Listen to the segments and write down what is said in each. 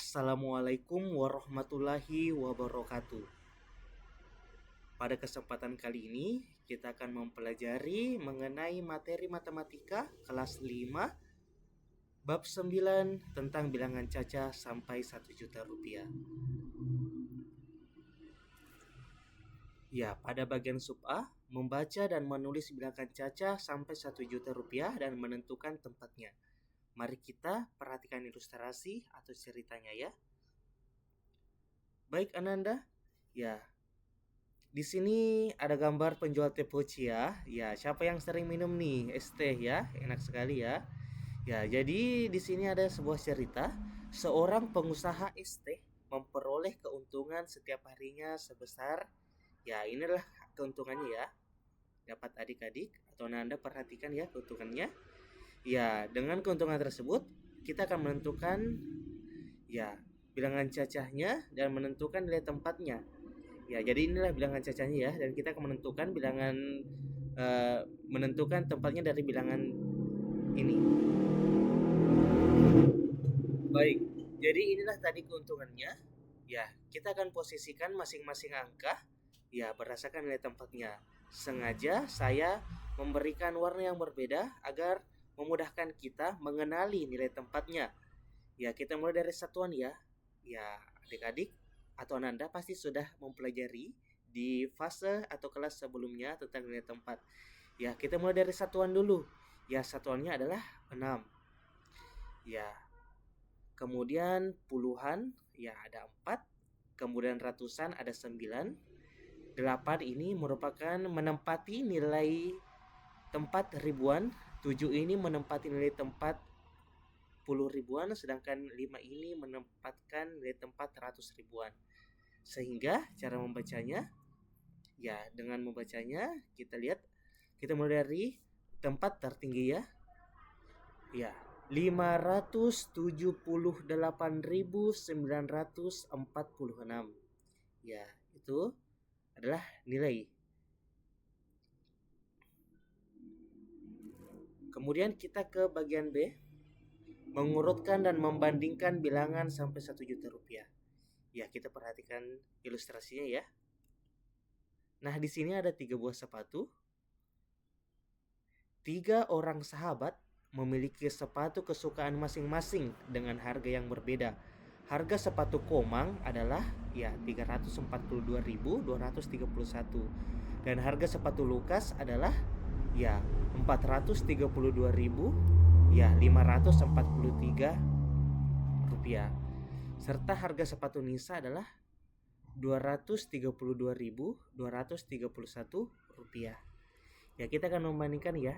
Assalamualaikum warahmatullahi wabarakatuh. Pada kesempatan kali ini kita akan mempelajari mengenai materi matematika kelas 5 bab 9 tentang bilangan caca sampai 1 juta rupiah. Ya, pada bagian sub A, membaca dan menulis bilangan caca sampai 1 juta rupiah dan menentukan tempatnya. Mari kita perhatikan ilustrasi atau ceritanya ya. Baik Ananda, ya. Di sini ada gambar penjual teh poci ya. Ya, siapa yang sering minum nih es teh ya? Enak sekali ya. Ya, jadi di sini ada sebuah cerita. Seorang pengusaha es teh memperoleh keuntungan setiap harinya sebesar, ya inilah keuntungannya ya. Dapat adik-adik atau Anda perhatikan ya keuntungannya. Ya, dengan keuntungan tersebut kita akan menentukan ya bilangan cacahnya dan menentukan nilai tempatnya. Ya, jadi inilah bilangan cacahnya ya, dan kita akan menentukan tempatnya dari bilangan ini. Baik, jadi inilah tadi keuntungannya. Ya, kita akan posisikan masing-masing angka ya berdasarkan nilai tempatnya. Sengaja saya memberikan warna yang berbeda agar memudahkan kita mengenali nilai tempatnya. Ya, kita mulai dari satuan ya. Ya, adik-adik atau Ananda pasti sudah mempelajari di fase atau kelas sebelumnya tentang nilai tempat. Ya, kita mulai dari satuan dulu. Ya, satuannya adalah 6. Ya. Kemudian puluhan, ya ada 4. Kemudian ratusan ada 9. 8 ini merupakan menempati nilai tempat ribuan. 7 ini menempati nilai tempat puluh ribuan, sedangkan 5 ini menempatkan nilai tempat ratus ribuan. Sehingga cara membacanya, ya dengan membacanya kita lihat, kita mulai dari tempat tertinggi ya. Ya, 578.946. Ya, itu adalah nilai. Kemudian kita ke bagian B, mengurutkan dan membandingkan bilangan sampai 1 juta rupiah. Ya, kita perhatikan ilustrasinya ya. Nah, di sini ada 3 buah sepatu. 3 orang sahabat memiliki sepatu kesukaan masing-masing dengan harga yang berbeda. Harga sepatu Komang adalah ya 342.231 dan harga sepatu Lukas adalah ya 432.543 rupiah. Serta harga sepatu Nisa adalah 232.231 rupiah. Ya, kita akan membandingkan ya.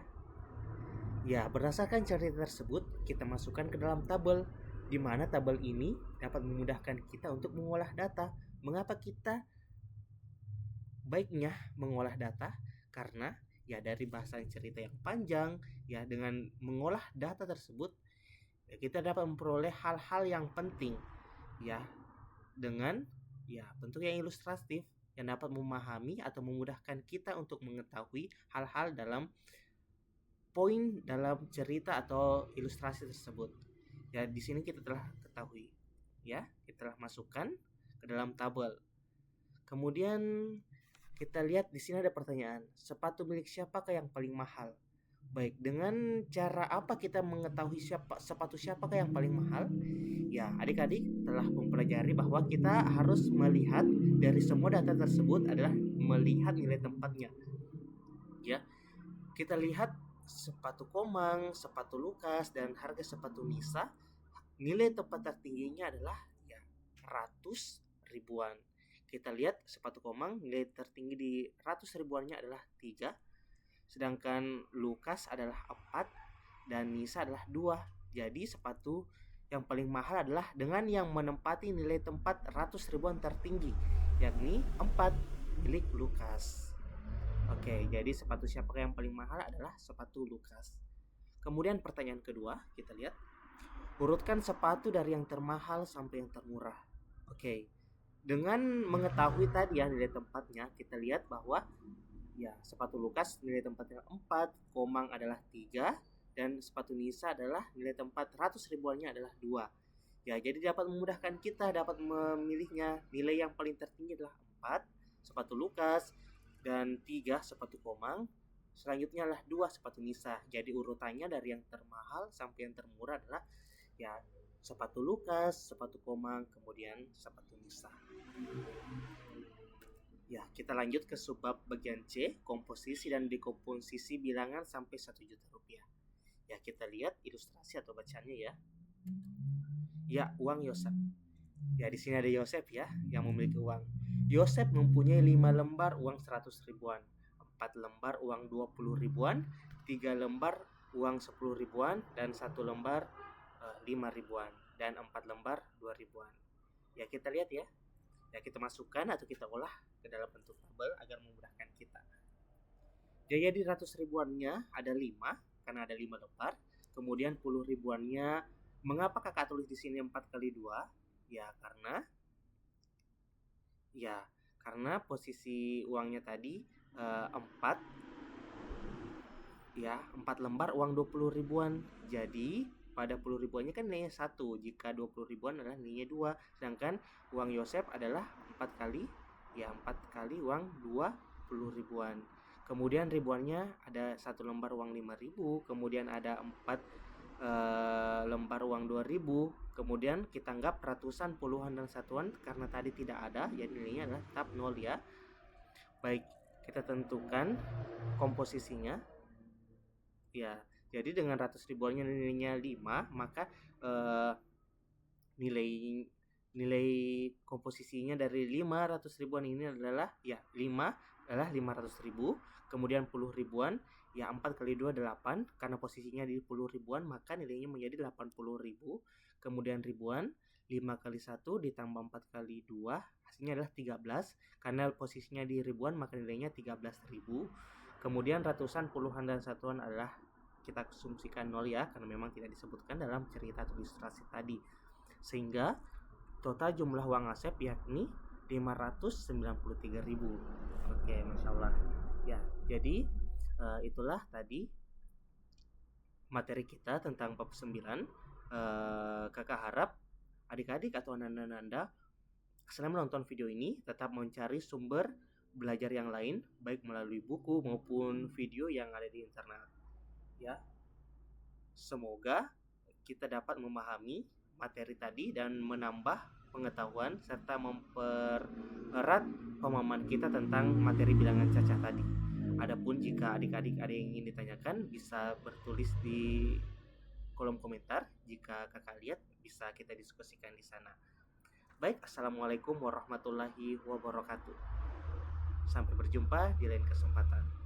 Ya, berdasarkan cerita tersebut, kita masukkan ke dalam tabel, di mana tabel ini dapat memudahkan kita untuk mengolah data. Mengapa kita baiknya mengolah data? Karena ya dari bahasan cerita yang panjang, ya dengan mengolah data tersebut, ya, kita dapat memperoleh hal-hal yang penting, ya dengan ya bentuk yang ilustratif yang dapat memahami atau memudahkan kita untuk mengetahui hal-hal dalam poin dalam cerita atau ilustrasi tersebut. Ya, di sini kita telah ketahui. Ya, kita telah masukkan ke dalam tabel. Kemudian kita lihat di sini ada pertanyaan, sepatu milik siapakah yang paling mahal? Baik, dengan cara apa kita mengetahui sepatu siapakah yang paling mahal? Ya, adik-adik telah mempelajari bahwa kita harus melihat dari semua data tersebut adalah melihat nilai tempatnya. Ya, kita lihat sepatu Komang, sepatu Lukas, dan harga sepatu Nisa, nilai tempat tertingginya adalah ya ratus ribuan. Kita lihat sepatu Komang nilai tertinggi di ratus ribuannya adalah 3, sedangkan Lukas adalah 4 dan Nisa adalah 2. Jadi sepatu yang paling mahal adalah dengan yang menempati nilai tempat ratus ribuan tertinggi, yakni 4 milik Lukas. Oke, jadi sepatu siapa yang paling mahal adalah sepatu Lukas. Kemudian pertanyaan kedua, kita lihat. Urutkan sepatu dari yang termahal sampai yang termurah. Oke. Dengan mengetahui tadi ya nilai tempatnya, kita lihat bahwa ya sepatu Lukas nilai tempatnya 4, Komang adalah 3, dan sepatu Nisa adalah nilai tempat ratus ribuannya adalah 2. Ya, jadi dapat memudahkan kita dapat memilihnya. Nilai yang paling tertinggi adalah 4 sepatu Lukas, dan 3 sepatu Komang. Selanjutnya adalah 2 sepatu Nisa. Jadi urutannya dari yang termahal sampai yang termurah adalah ya sepatu Lukas, sepatu Komang, kemudian sepatu Nisa. Ya, kita lanjut ke subbab bagian C, komposisi dan dekomposisi bilangan sampai 1 juta rupiah. Ya, kita lihat ilustrasi atau bacaannya ya. Ya, uang Yosef. Ya, di sini ada Yosef ya, yang memiliki uang. Yosef mempunyai 5 lembar uang 100 ribuan, 4 lembar uang 20 ribuan, 3 lembar uang 10 ribuan, dan 1 lembar 5 ribuan, dan 4 lembar 2 ribuan. Ya, kita lihat ya. Ya, kita masukkan atau kita olah ke dalam bentuk tabel agar memudahkan kita. Jadi 100 ribuannya ada 5 karena ada 5 lembar. Kemudian 10 ribuannya, mengapa kakak tulis di sini 4 kali 2? Ya karena posisi uangnya tadi 4 ya, 4 lembar uang 20 ribuan. Jadi pada 10 ribuannya kan nilainya 1. Jika 20 ribuan adalah nilainya 2. Sedangkan uang Yosef adalah 4 kali uang 20 ribuan. Kemudian ribuannya ada 1 lembar uang 5.000, kemudian ada 4 lembar uang 2.000. Kemudian kita anggap ratusan, puluhan, dan satuan karena tadi tidak ada, jadi nilainya adalah tetap 0 ya. Baik, kita tentukan komposisinya. Ya, jadi dengan ratus ribuannya nilainya 5, maka nilai komposisinya dari 500 ribuan ini adalah 5 adalah 500.000. Kemudian 10 ribuan, ya 4 kali 2 8, karena posisinya di 10 ribuan maka nilainya menjadi 80.000. Kemudian ribuan, 5 kali 1 ditambah 4 kali 2 hasilnya adalah 13, karena posisinya di ribuan maka nilainya 13.000. Kemudian ratusan, puluhan, dan satuan adalah kita asumsikan 0 ya, karena memang tidak disebutkan dalam cerita atau ilustrasi tadi. Sehingga total jumlah uang Asep yakni 593.000. Oke, Masya Allah. Ya, jadi itulah tadi materi kita tentang bab 9. Kakak harap adik-adik atau anda setelah menonton video ini tetap mencari sumber belajar yang lain, baik melalui buku maupun video yang ada di internet. Ya, semoga kita dapat memahami materi tadi dan menambah pengetahuan serta mempererat pemahaman kita tentang materi bilangan cacah tadi. Adapun jika adik-adik ada yang ingin ditanyakan, bisa bertulis di kolom komentar. Jika kakak lihat, bisa kita diskusikan di sana. Baik, assalamualaikum warahmatullahi wabarakatuh. Sampai berjumpa di lain kesempatan.